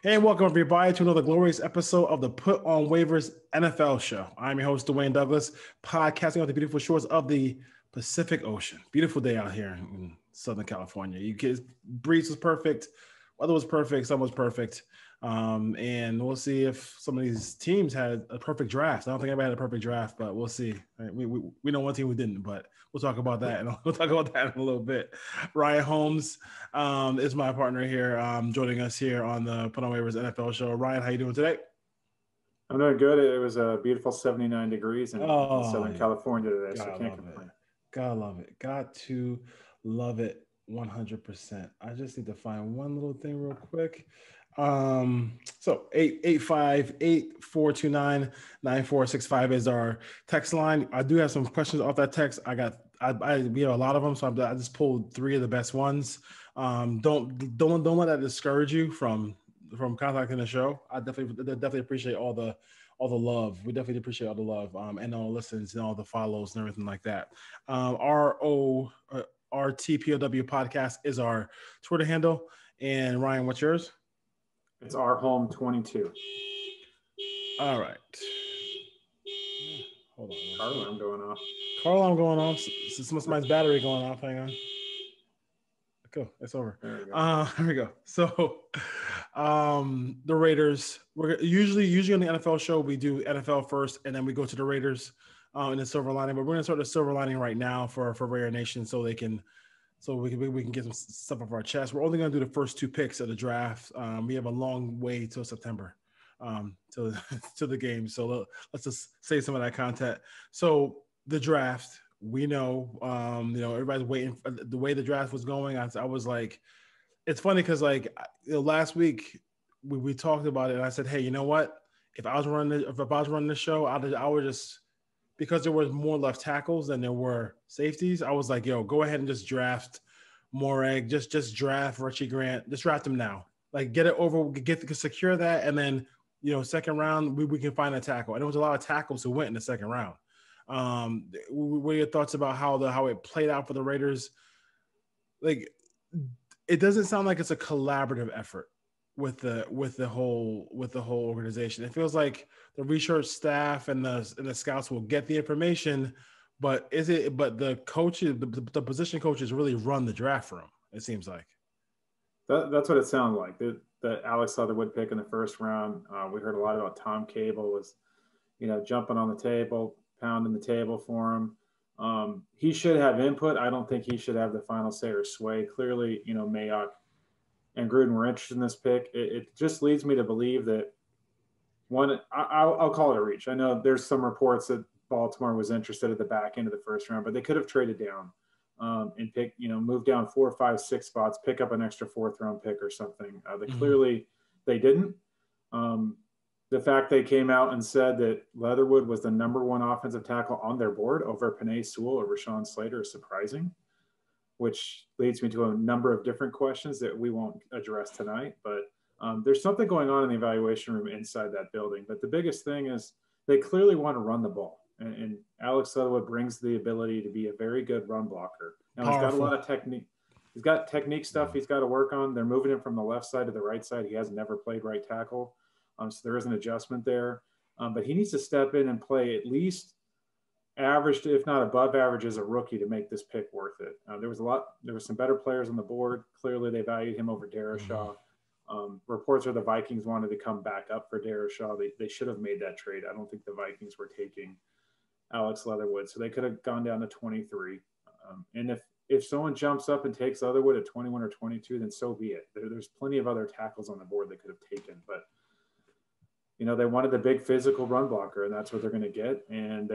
And welcome everybody to another glorious episode of the Put On Waivers NFL show. I'm your host, Dwayne Douglas, podcasting on the beautiful shores of the Pacific Ocean. Beautiful day out here in Southern California. You kids, breeze was perfect, weather was perfect, sun was perfect. And we'll see if some of these teams had a perfect draft. I don't think anybody had a perfect draft, but we'll see. We know one team who didn't, but we'll talk about that, and we'll talk about that in a little bit. Ryan Holmes is my partner here, joining us here on the Put On Waivers NFL show. Ryan, how you doing today? I'm doing good. It was a beautiful 79 degrees in Southern California today, so I can't complain. Gotta love it. Got to love it 100%. I just need to find one little thing real quick. So 855-8429-9465 is our text line. I do have some questions off that text. We have a lot of them, so I just pulled three of the best ones. Don't let that discourage you from contacting the show. I definitely appreciate all the love. We definitely appreciate all the love, and all the listens and all the follows and everything like that. RTPOW podcast is our Twitter handle. And Ryan, what's yours? It's our home 22. All right. Hold on. Car alarm going off. Car alarm going off. Somebody's battery going off. Hang on. Cool. It's over. There we go. So, the Raiders. We're usually on the NFL show we do NFL first, and then we go to the Raiders in the silver lining. But we're going to start the silver lining right now for Raider Nation, so we can get some stuff off our chest. We're only going to do the first two picks of the draft. We have a long way till September to the game. So let's just say some of that content. So the draft, we know, everybody's waiting. The way the draft was going, I was like, it's funny because last week we talked about it, and I said, hey, you know what? If I was running the show, I would just, because there was more left tackles than there were safeties, I was like, yo, go ahead and just draft Moehrig, just draft Richie Grant, just draft him now. Like, get it over, secure that, and then, second round, we can find a tackle. And there was a lot of tackles who went in the second round. What are your thoughts about how it played out for the Raiders? Like, it doesn't sound like it's a collaborative effort with the whole organization. It feels like the research staff and the scouts will get the information, but the coaches, the position coaches really run the draft for them, it seems like. That's what it sounded like. The Alex Leatherwood pick in the first round, we heard a lot about Tom Cable was, jumping on the table, pounding the table for him. He should have input. I don't think he should have the final say or sway. Clearly, Mayock and Gruden were interested in this pick. It just leads me to believe that I'll call it a reach. I know there's some reports that Baltimore was interested at the back end of the first round, but they could have traded down and pick, move down 4, 5, 6 spots, pick up an extra 4th round pick or something. Clearly they didn't. The fact they came out and said that Leatherwood was the number 1 offensive tackle on their board over Penei Sewell or Rashawn Slater is surprising, which leads me to a number of different questions that we won't address tonight. But there's something going on in the evaluation room inside that building. But the biggest thing is they clearly want to run the ball. And Alex Leatherwood brings the ability to be a very good run blocker. Now, He's got a lot of technique. He's got technique stuff he's got to work on. They're moving him from the left side to the right side. He has never played right tackle. So there is an adjustment there. But he needs to step in and play at least average, if not above average, as a rookie to make this pick worth it. There were some better players on the board. Clearly, they valued him over Darashaw. Reports are the Vikings wanted to come back up for Darashaw. They should have made that trade. I don't think the Vikings were taking Alex Leatherwood, so they could have gone down to 23. And if someone jumps up and takes Leatherwood at 21 or 22, then so be it. There's plenty of other tackles on the board they could have taken, but they wanted the big physical run blocker, and that's what they're going to get. And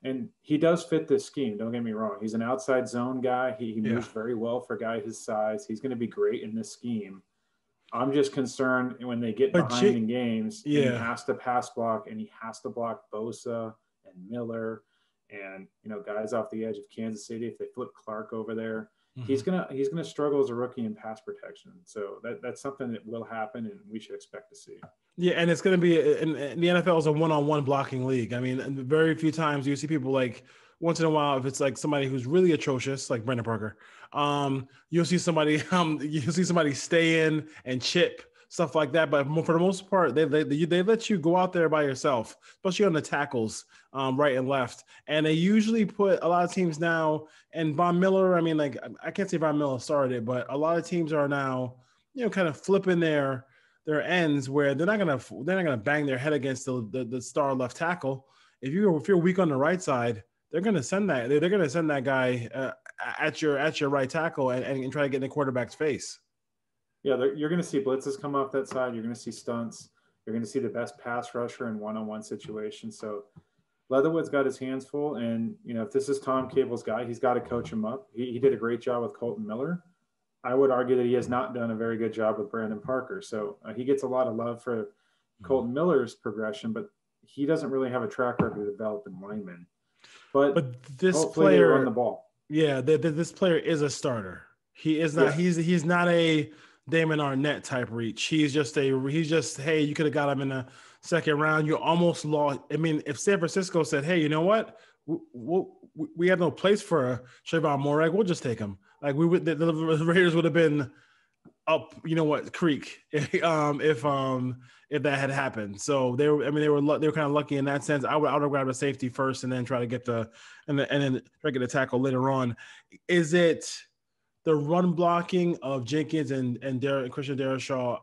and he does fit this scheme. Don't get me wrong. He's an outside zone guy. He moves very well for a guy his size. He's going to be great in this scheme. I'm just concerned when they get behind in games, and he has to pass block, and he has to block Bosa and Miller and, guys off the edge of Kansas City. If they flip Clark over there, he's gonna struggle as a rookie in pass protection. So that's something that will happen, and we should expect to see. Yeah, and it's going to be in the NFL is a one-on-one blocking league. I mean, very few times you see people like once in a while, if it's like somebody who's really atrocious, like Brandon Parker, you'll see somebody stay in and chip stuff like that. But for the most part, they let you go out there by yourself, especially on the tackles, right and left. And they usually put a lot of teams now. And Von Miller, I mean, like I can't say Von Miller started it, but a lot of teams are now, kind of flipping their ends where they're not gonna bang their head against the star left tackle. If you're weak on the right side, they're gonna send that guy at your right tackle and try to get in the quarterback's face. Yeah, you're going to see blitzes come off that side. You're going to see stunts. You're going to see the best pass rusher in one-on-one situations. So Leatherwood's got his hands full, and if this is Tom Cable's guy, he's got to coach him up. He did a great job with Colton Miller. I would argue that he has not done a very good job with Brandon Parker. So he gets a lot of love for Colton Miller's progression, but he doesn't really have a track record of developing linemen. But this player run the ball. Yeah, this player is a starter. He is not. Yeah. He's not a Damon Arnett type reach. He's just hey, you could have got him in the second round. You almost lost. I mean, if San Francisco said, hey, you know what, we have no place for Trevon Moehrig, we'll just take him. Like the Raiders would have been up, creek if that had happened. So they were kind of lucky in that sense. I would have grabbed a safety first and then try to get the tackle later on. Is it the run blocking of Jenkins and Christian Darrisaw?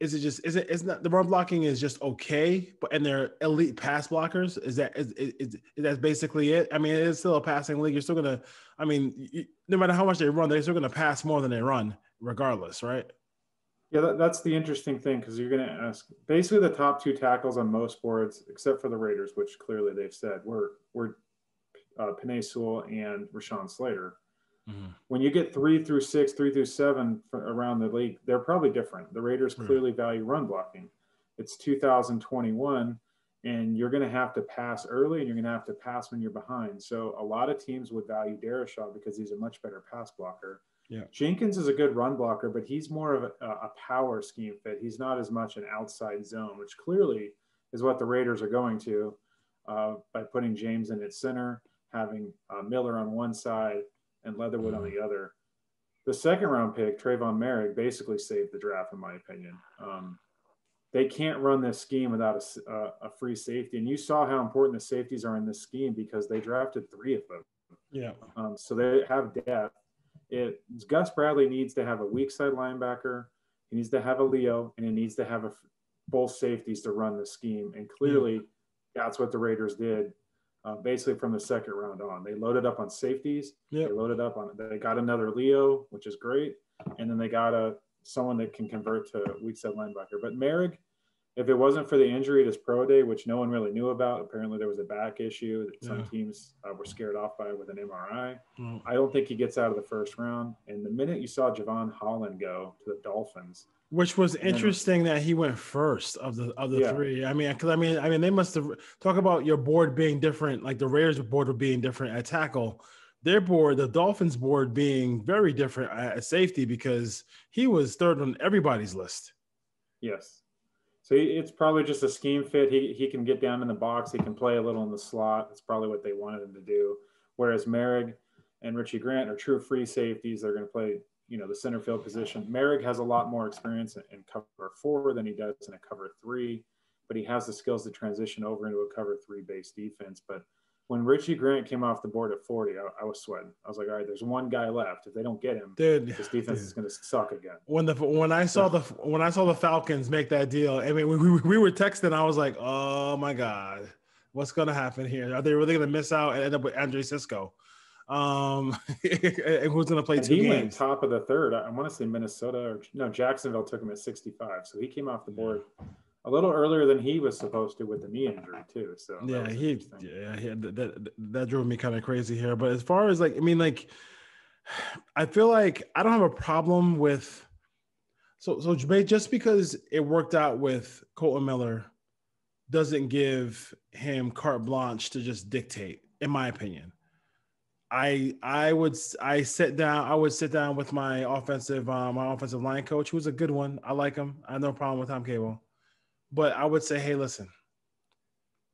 Is not the run blocking is just okay, and they're elite pass blockers? Is that basically it? I mean, it is still a passing league. You're still gonna, no matter how much they run, they're still gonna pass more than they run, regardless, right? Yeah, that's the interesting thing, because you're gonna ask basically the top two tackles on most boards, except for the Raiders, which clearly they've said were Penei Sewell and Rashawn Slater. Mm-hmm. When you get 3 through 6, 3 through 7 around the league, they're probably different. The Raiders clearly value run blocking. It's 2021, and you're going to have to pass early, and you're going to have to pass when you're behind. So a lot of teams would value Darrisaw because he's a much better pass blocker. Yeah. Jenkins is a good run blocker, but he's more of a power scheme fit. He's not as much an outside zone, which clearly is what the Raiders are going to by putting James in at center, having Miller on one side, and Leatherwood on the other. The second round pick, Trevon Moehrig, basically saved the draft, in my opinion. They can't run this scheme without a free safety. And you saw how important the safeties are in this scheme because they drafted 3 of them. Yeah. So they have depth. Gus Bradley needs to have a weak side linebacker. He needs to have a Leo, and he needs to have both safeties to run the scheme. And clearly that's what the Raiders did. Basically from the second round on, they loaded up on safeties. Yep. They got another Leo, which is great, and then they got someone that can convert to weak side linebacker. But Moehrig, if it wasn't for the injury at his pro day, which no one really knew about, apparently there was a back issue that some teams were scared off by with an MRI. I don't think he gets out of the first round. And the minute you saw Javon Holland go to the Dolphins, which was interesting that he went first of the 3. I mean, they must have talk about your board being different, like the Raiders board being different at tackle. Their board, the Dolphins board, being very different at safety because he was third on everybody's list. Yes. So it's probably just a scheme fit. He can get down in the box. He can play a little in the slot. That's probably what they wanted him to do. Whereas Moehrig and Richie Grant are true free safeties. They're going to play the center field position. Moehrig has a lot more experience in cover 4 than he does in a cover 3, but he has the skills to transition over into a cover 3 based defense. But when Richie Grant came off the board at 40, I was sweating. I was like, all right, there's one guy left. If they don't get him, this defense is going to suck again. When I saw the Falcons make that deal, I mean, we were texting. I was like, oh my God, what's going to happen here? Are they really going to miss out and end up with Andre Sisco? Who's going to play 2 games? He went top of the third. I want to say Minnesota Jacksonville took him at 65. So he came off the board a little earlier than he was supposed to with the knee injury too. So that drove me kind of crazy here. But as far as I feel like I don't have a problem with so just because it worked out with Colton Miller doesn't give him carte blanche to just dictate, in my opinion. I would sit down with my offensive line coach, who's a good one. I like him. I have no problem with Tom Cable. But I would say, hey, listen,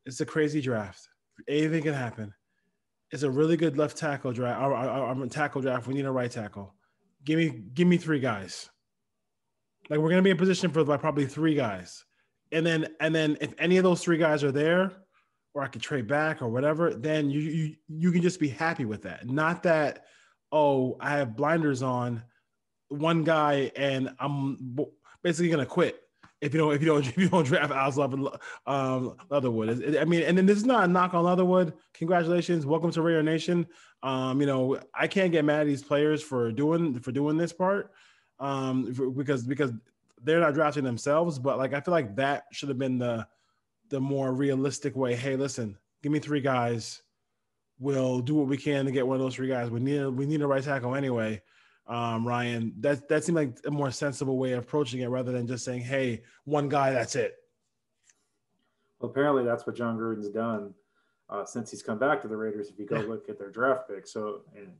it's a crazy draft. Anything can happen. It's a really good left tackle draft. Tackle draft. We need a right tackle. Give me 3 guys. Like we're going to be in position for like probably 3 guys. And then if any of those 3 guys are there, or I could trade back or whatever, then you can just be happy with that. Not that, oh, I have blinders on one guy and I'm basically going to quit if you don't draft Alex Leatherwood. I mean, and then this is not a knock on Leatherwood. Congratulations, welcome to Raider Nation. I can't get mad at these players for doing this part, because they're not drafting themselves. But like I feel like that should have been the more realistic way. Hey, listen, give me 3 guys. We'll do what we can to get one of those 3 guys. We need a right tackle anyway. Ryan, that seemed like a more sensible way of approaching it rather than just saying, hey, 1 guy, that's it. Well, apparently that's what John Gruden's done since he's come back to the Raiders, if you go look at their draft pick. So, and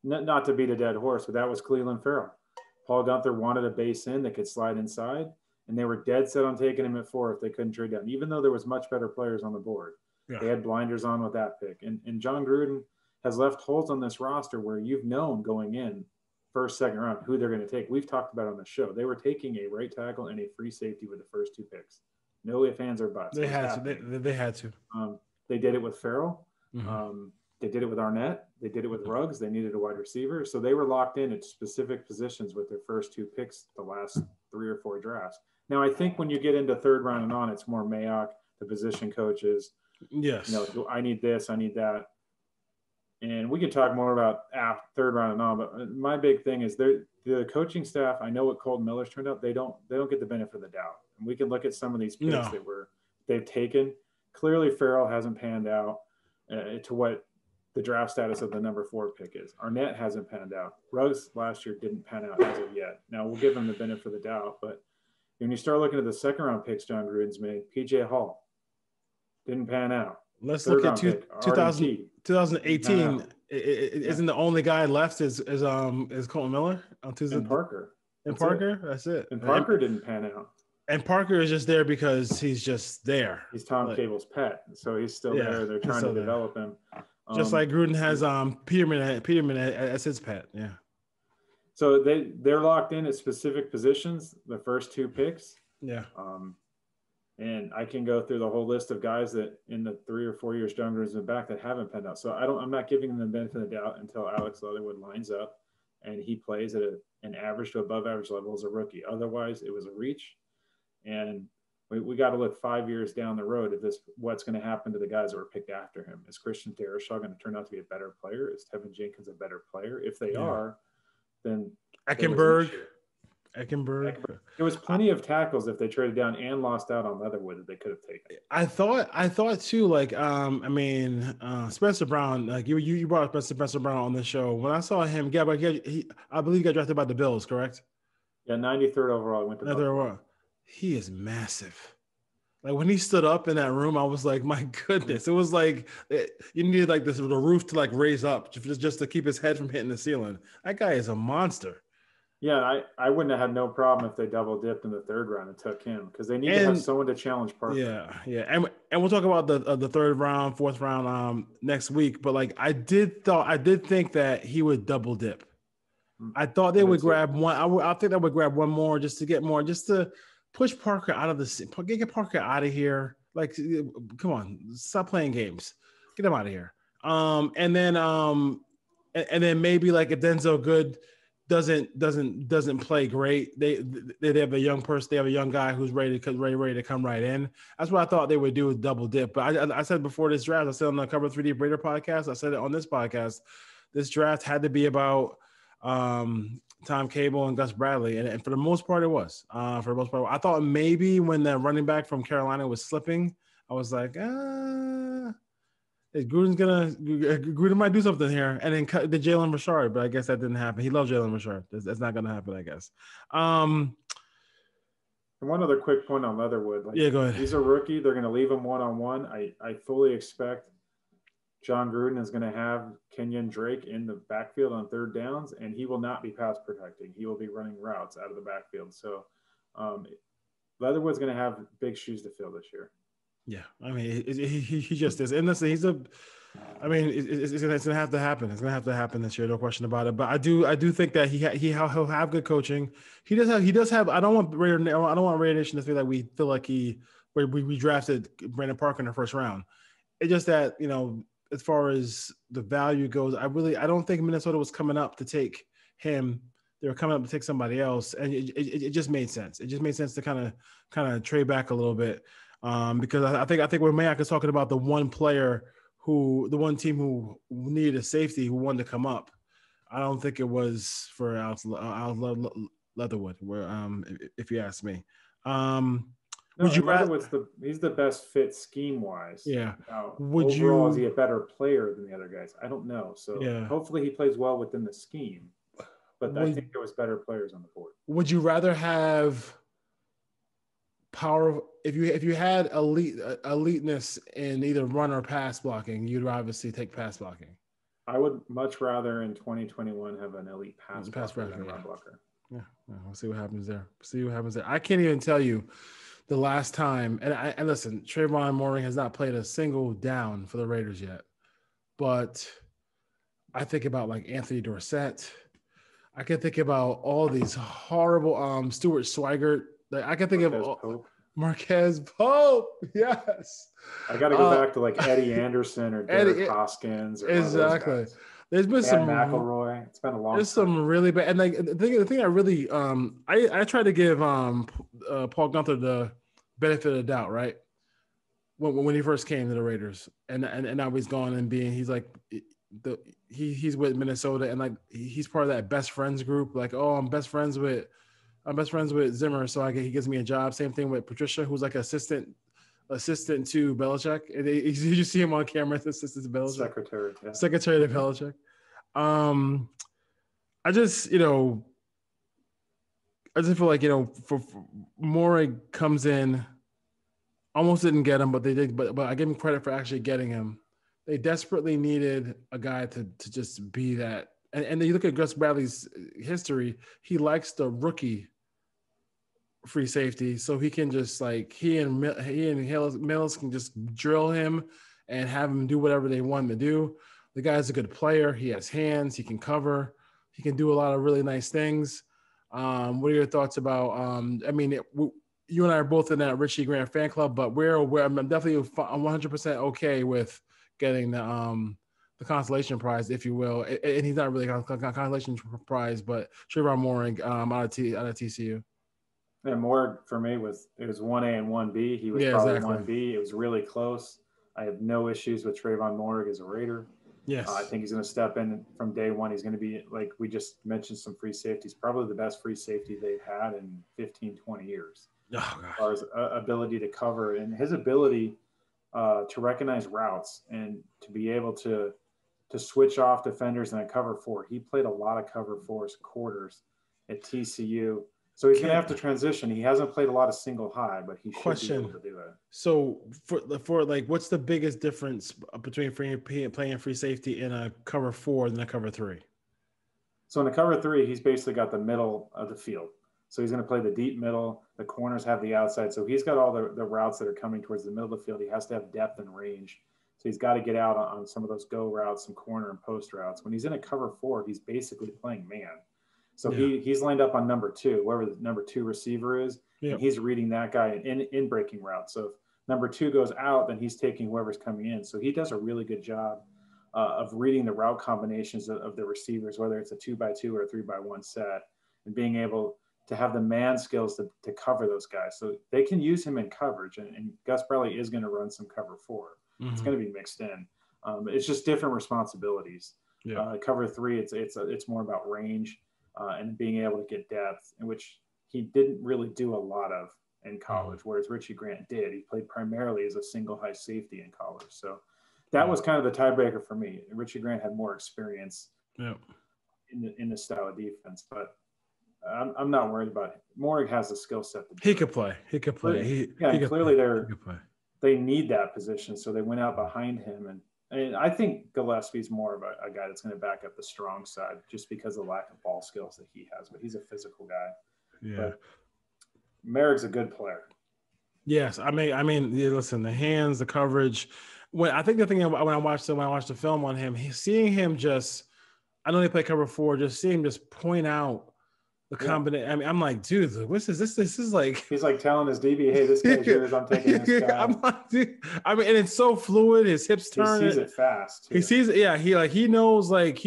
not to beat a dead horse, but that was Clelin Ferrell. Paul Gunther wanted a base in that could slide inside, and they were dead set on taking him at 4 if they couldn't trade down, even though there was much better players on the board. Yeah. They had blinders on with that pick. And John Gruden has left holes on this roster where you've known going in first, second round who they're going to take. We've talked about on the show. They were taking a right tackle and a free safety with the first 2 picks. No ifs, ands, or buts. They had to. They did it with Ferrell. Mm-hmm. They did it with Arnett. They did it with Ruggs. They needed a wide receiver. So they were locked in at specific positions with their first 2 picks the last 3 or 4 drafts. Now, I think when you get into 3rd round and on, it's more Mayock, the position coaches. Yes. I need this, I need that. And we can talk more about 3rd round and on, but my big thing is the coaching staff. I know what Colton Miller's turned out. They don't get the benefit of the doubt. And we can look at some of these picks they've taken. Clearly, Ferrell hasn't panned out to what the draft status of the number 4 pick is. Arnett hasn't panned out. Ruggs last year didn't pan out as of yet. Now we'll give him the benefit of the doubt, but when you start looking at the 2nd round picks John Gruden's made, PJ Hall didn't pan out. Let's look at 2018. Isn't the only guy left is Colton Miller on Tuesday? And Parker. That's it. And Parker didn't pan out. And Parker is just there because he's just there. He's Tom Cable's pet, so he's still there. They're trying to develop him. Just like Gruden has Peterman as his pet. Yeah. So they're locked in at specific positions, the first 2 picks. Yeah. And I can go through the whole list of guys that in the 3 or 4 years John Gruden's been back that haven't panned out. So I'm not giving them the benefit of the doubt until Alex Leatherwood lines up and he plays at an average to above average level as a rookie. Otherwise, it was a reach. And we got to look 5 years down the road at what's going to happen to the guys that were picked after him. Is Christian Darrisaw going to turn out to be a better player? Is Tevin Jenkins a better player? If they are, then Eckenberg. There was plenty of tackles if they traded down and lost out on Leatherwood that they could have taken. I thought too, like Spencer Brown, like you brought up Spencer Brown on the show. When I saw him, I believe he got drafted by the Bills, correct? Yeah, 93rd overall. I went to Buffalo. He is massive. Like when he stood up in that room, I was like, my goodness. It was like you needed like the roof to like raise up just to keep his head from hitting the ceiling. That guy is a monster. Yeah, I wouldn't have had no problem if they double dipped in the 3rd round and took him because they need to have someone to challenge Parker. Yeah, and we'll talk about the 3rd round, 4th round next week. But like I did think that he would double dip. I thought they would grab one. I think they would grab one more just to push Parker out of get Parker out of here. Like, come on, stop playing games. Get him out of here. And then maybe like if Denzel Good doesn't play great, they have a young person, they have a young guy who's ready to come right in. That's what I thought they would do with double dip. But I said before this draft, I said on the Cover 3D Raider podcast, I said it on this podcast, this draft had to be about Tom Cable and Gus Bradley, and for the most part, it was. For the most part, I thought maybe when the running back from Carolina was slipping, I was like, Gruden might do something here, and then cut the Jalen Richard, but I guess that didn't happen. He loves Jalen Richard. That's not going to happen, I guess. And one other quick point on Leatherwood. Yeah, go ahead. He's a rookie. They're going to leave him one-on-one. I fully expect John Gruden is going to have Kenyon Drake in the backfield on 3rd downs, and he will not be pass protecting. He will be running routes out of the backfield. So Leatherwood's going to have big shoes to fill this year. Yeah, I mean, he just is. And listen, I mean, it's gonna have to happen. It's gonna have to happen this year, no question about it. But I do think that he'll have good coaching. He does have. I don't want Raider Nation to feel like we feel like we drafted Brandon Parker in the first round. It's just that, as far as the value goes, I don't think Minnesota was coming up to take him. They were coming up to take somebody else, and it just made sense. It just made sense to kind of trade back a little bit, because I think when Mayock is talking about the one team who needed a safety who wanted to come up, I don't think it was for Alex Leatherwood. If you ask me, would you rather? He's the best fit scheme wise. Yeah. Overall, is he a better player than the other guys? I don't know. So yeah. Hopefully he plays well within the scheme. But I think there was better players on the board. Would you rather have power if you had eliteness in either run or pass blocking? You'd obviously take pass blocking. I would much rather in 2021 have an elite pass blocker than a run blocker. Yeah, we'll see what happens there. I can't even tell you the last time. And listen, Trevon Moehrig has not played a single down for the Raiders yet, but I think about like Anthony Dorsett. I can think about all these horrible Stuart Swigert. I can think of Marquez Pope. Yes. I got to go back to like Eddie Anderson or Derek Hoskins. Or exactly. There's been some McElroy. It's been a long. There's some really bad, and like the thing I really I try to give Paul Gunther the benefit of the doubt, right? When he first came to the Raiders, and now he's gone and he's like. He's with Minnesota, and like he's part of that best friends group. Like, oh, I'm best friends with Zimmer, so he gives me a job. Same thing with Patricia, who's like assistant to Belichick. And you see him on camera, assistant to Belichick, secretary to Belichick. I just feel like for Moehrig comes in, almost didn't get him, but they did. But I give him credit for actually getting him. They desperately needed a guy to just be that. And then you look at Gus Bradley's history, he likes the rookie free safety. So he can just like, he and Mills can just drill him and have him do whatever they want him to do. The guy's a good player. He has hands. He can cover. He can do a lot of really nice things. What are your thoughts about, you and I are both in that Richie Grant fan club, but I'm definitely 100% okay with getting the consolation prize, if you will, and he's not really a consolation prize, but Trevon Moehrig out of TCU. And Moehrig for me was 1A and 1B. He was probably 1B. It was really close. I have no issues with Trevon Moehrig as a Raider. Yes, I think he's going to step in from day one. He's going to be, like we just mentioned, some free safeties, probably the best free safety they've had in 15, 20 years. Oh, gosh. As far as ability to cover and his ability to recognize routes and to be able to switch off defenders in a cover four. He played a lot of cover fours quarters at TCU. So he's going to have to transition. He hasn't played a lot of single high, but he should be able to do that. So for like, what's the biggest difference between playing free safety in a cover four than a cover three? So in a cover three, he's basically got the middle of the field. So he's going to play the deep middle. The corners have the outside. So he's got all the routes that are coming towards the middle of the field. He has to have depth and range. So he's got to get out on some of those go routes, some corner and post routes. When he's in a cover four, he's basically playing man. So he's lined up on number two, wherever the number two receiver is. Yeah. And he's reading that guy in breaking routes. So if number two goes out, then he's taking whoever's coming in. So he does a really good job of reading the route combinations of the receivers, whether it's a 2x2 or a 3x1 set, and being able to have the man skills to cover those guys. So they can use him in coverage, and Gus Bradley is going to run some cover four. Mm-hmm. It's going to be mixed in. It's just different responsibilities. Yeah. Cover three, it's more about range and being able to get depth, in which he didn't really do a lot of in college, whereas Richie Grant did. He played primarily as a single high safety in college. So that was kind of the tiebreaker for me. Richie Grant had more experience in the style of defense, but I'm not worried about it. Moehrig has the skill set. He could play. Clearly they need that position, so they went out behind him. And I think Gillespie's more of a guy that's going to back up the strong side just because of the lack of ball skills that he has. But he's a physical guy. Yeah. But Moehrig's a good player. Yes, yeah, listen, the hands, the coverage. When I think the thing when I watched the film on him, seeing him just, I know they play cover 4, just seeing him just point out the combination. I mean, I'm like, dude, what's this? This is like he's like telling his DB, "Hey, this guy's yours. I'm taking this guy." I'm like, dude, I mean, and it's so fluid. His hips turn. He sees it fast. Too. He sees it. Yeah, he knows like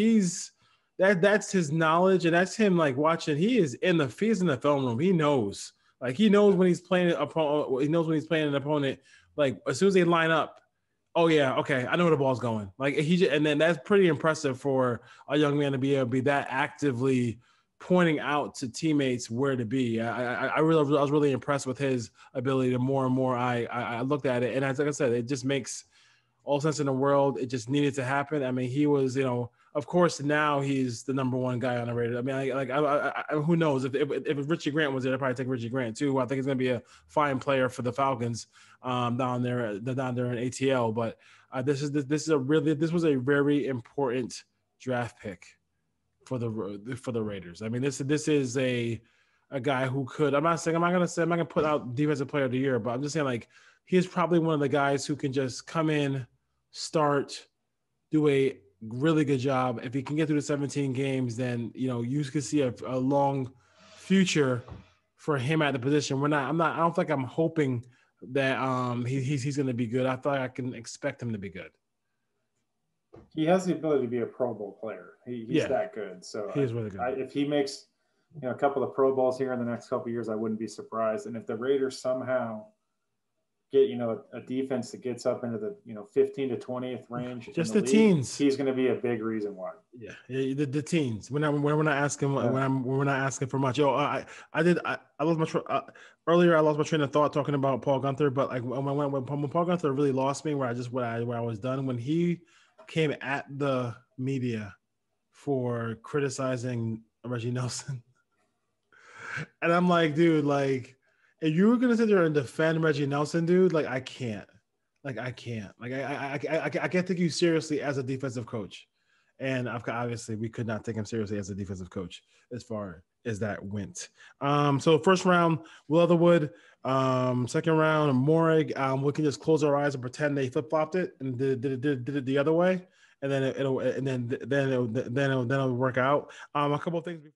that's his knowledge, and that's him like watching. He's in the film room. He knows. Like he knows when he's playing he knows when he's playing an opponent. Like as soon as they line up, oh yeah, okay, I know where the ball's going. Like and then that's pretty impressive for a young man to be able to be that actively pointing out to teammates where to be. I was really impressed with his ability. The more and more I looked at it, and as like I said, it just makes all sense in the world. It just needed to happen. I mean, he was, of course, now he's the number one guy on the Raiders. I mean, who knows if Richie Grant was there, I'd probably take Richie Grant too. I think he's going to be a fine player for the Falcons down there in ATL. But this was a very important draft pick for the Raiders. I mean, this is a guy who could. I'm not going to put out defensive player of the year, but I'm just saying like he's probably one of the guys who can just come in, start, do a really good job. If he can get through the 17 games, then you can see a long future for him at the position. I don't think I'm hoping that he's going to be good. I thought I can expect him to be good. He has the ability to be a Pro Bowl player. He's that good. So he is really good. If he makes a couple of Pro Bowls here in the next couple of years, I wouldn't be surprised. And if the Raiders somehow get a defense that gets up into the 15 to 20th range, just the teens, he's going to be a big reason why. Yeah, the teens. We're not asking we're not asking for much. I lost my earlier. I lost my train of thought talking about Paul Guenther, but like when Paul Guenther really lost me, where I was done when he came at the media for criticizing Reggie Nelson, and I'm like, dude, like. If you were gonna sit there and defend Reggie Nelson, dude, like I can't. I can't take you seriously as a defensive coach, and obviously we could not take him seriously as a defensive coach as far as that went. So first round, Leatherwood. Second round, Moehrig. We can just close our eyes and pretend they flip flopped it and did it the other way, and then it'll work out. A couple of things.